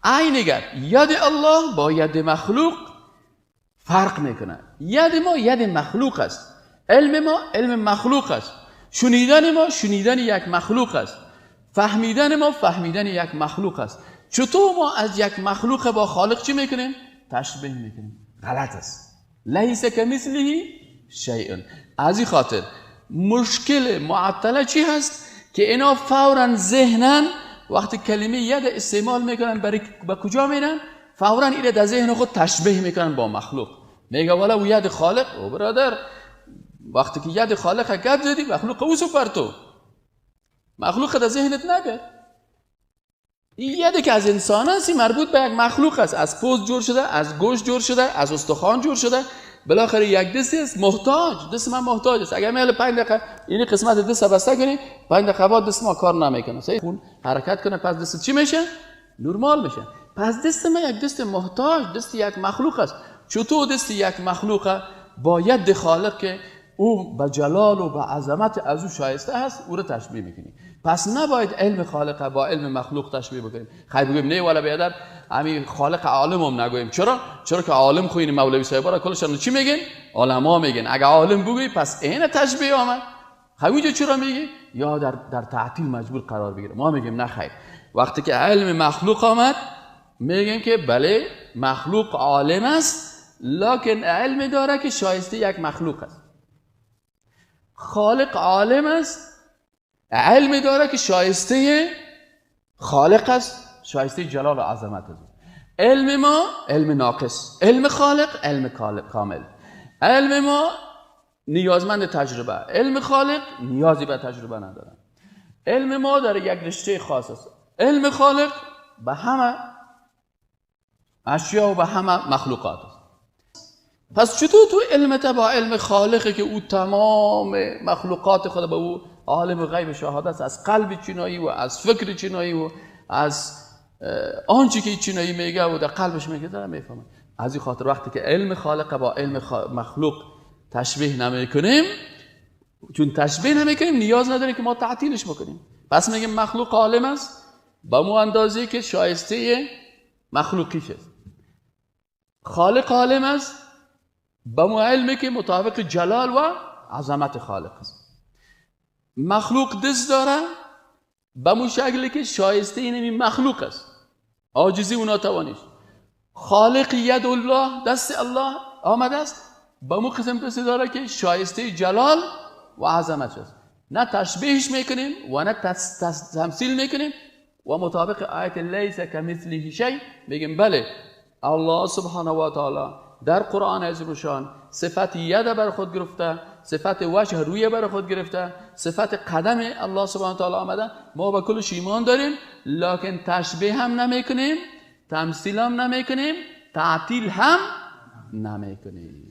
عینگر ید الله با ید مخلوق فرق میکنه. ید ما ید مخلوق است، علم ما علم مخلوق است، شنیدن ما شنیدن یک مخلوق است، فهمیدن ما فهمیدن یک مخلوق است. چطور ما از یک مخلوق با خالق چی میکنیم؟ تشبیه میکنیم. غلط است. لیس کمثله شیء. از این خاطر مشکل معطله چی هست که اینا فوراً ذهنن وقتی کلمه ید استعمال میکنن برای به کجا میرن؟ فوراً اینو در ذهن خود تشبیه میکنن با مخلوق. میگه والا او ید خالق. او برادر وقتی که ید خالق گپ زدی مخلوق او سپر تو مخلوق در ذهنت نگه. این یدی که از انسان هستی مربوط به یک مخلوق است. از پوست جور شده، از گوشت جور شده، از استخوان جور شده. بالاخره یک دستی است محتاج. دست من محتاج است. اگر میل 5 دقیقه این قسمت دست بسته کنی 5 دقیقه بعد دست ما کار نمیکنه. صحیح خون حرکت کنه پس دست چی میشه؟ نرمال میشه. پس دست من یک دست محتاج، دست یک مخلوق است. چطور دست یک مخلوق با ید خالق که او به جلال و به عظمت از او شایسته است او رو تشبیه میکنی؟ پس نباید علم خالق با علم مخلوق تشبیه بکنیم. خیلی بگیم نه والا بیادر همین خالق عالم هم نگویم. چرا که عالم خو این مولوی صاحبا را کلشون چی میگن؟ علما میگن. اگه عالم بگویی پس این تشبیه آمد. همینجا چرا میگی؟ یا در تعطیل مجبور قرار بگیره. ما میگیم نه خیر. وقتی که علم مخلوق آمد میگن که بله مخلوق عالم است لکن علم داره که شایسته یک مخلوق است. خالق عالم است علم داره که شایسته خالق است، شایسته جلال و عظمت است. علم ما علم ناقص، علم خالق علم کامل. علم ما نیازمند تجربه، علم خالق نیازی به تجربه نداره. علم ما در یک رشته خاص است، علم خالق به همه اشیا و به همه مخلوقات است. پس چطور تو علمت با علم خالقی که او تمام مخلوقات خود به او عالم غیب شهادت است، از قلب چینایی و از فکر چینایی و از آنچه که چینایی میگه و در قلبش میگه داره میفهمه. از این خاطر وقتی که علم خالق با علم مخلوق تشبیه نمیکنیم، چون تشبیه نمیکنیم نیاز نداریم که ما تعطیلش بکنیم. پس میگیم مخلوق عالم است با مو اندازه‌ای که شایسته مخلوقیش است. خالق عالم است با مو علمی که مطابق جلال و عظمت خالق است. مخلوق دست داره به مو شکلی که شایسته این مخلوق است، عاجزی و ناتوانیش. خالق ید الله دست الله آمده است به مو قسم دست داره که شایسته جلال و عظمت است. نه تشبیهش میکنیم و نه تمثیل میکنیم و مطابق آیت لیس کمثله شیء میگیم بله الله سبحانه و تعالی در قرآن عظیم شان صفت ید بر خود گرفته، صفت وجه روی بر خود گرفته، صفت قدم الله سبحانه و تعالی آمده. ما به کلش ایمان داریم لکن تشبیه هم نمیکنیم، تمثیل هم نمیکنیم، تعطیل هم نمیکنیم.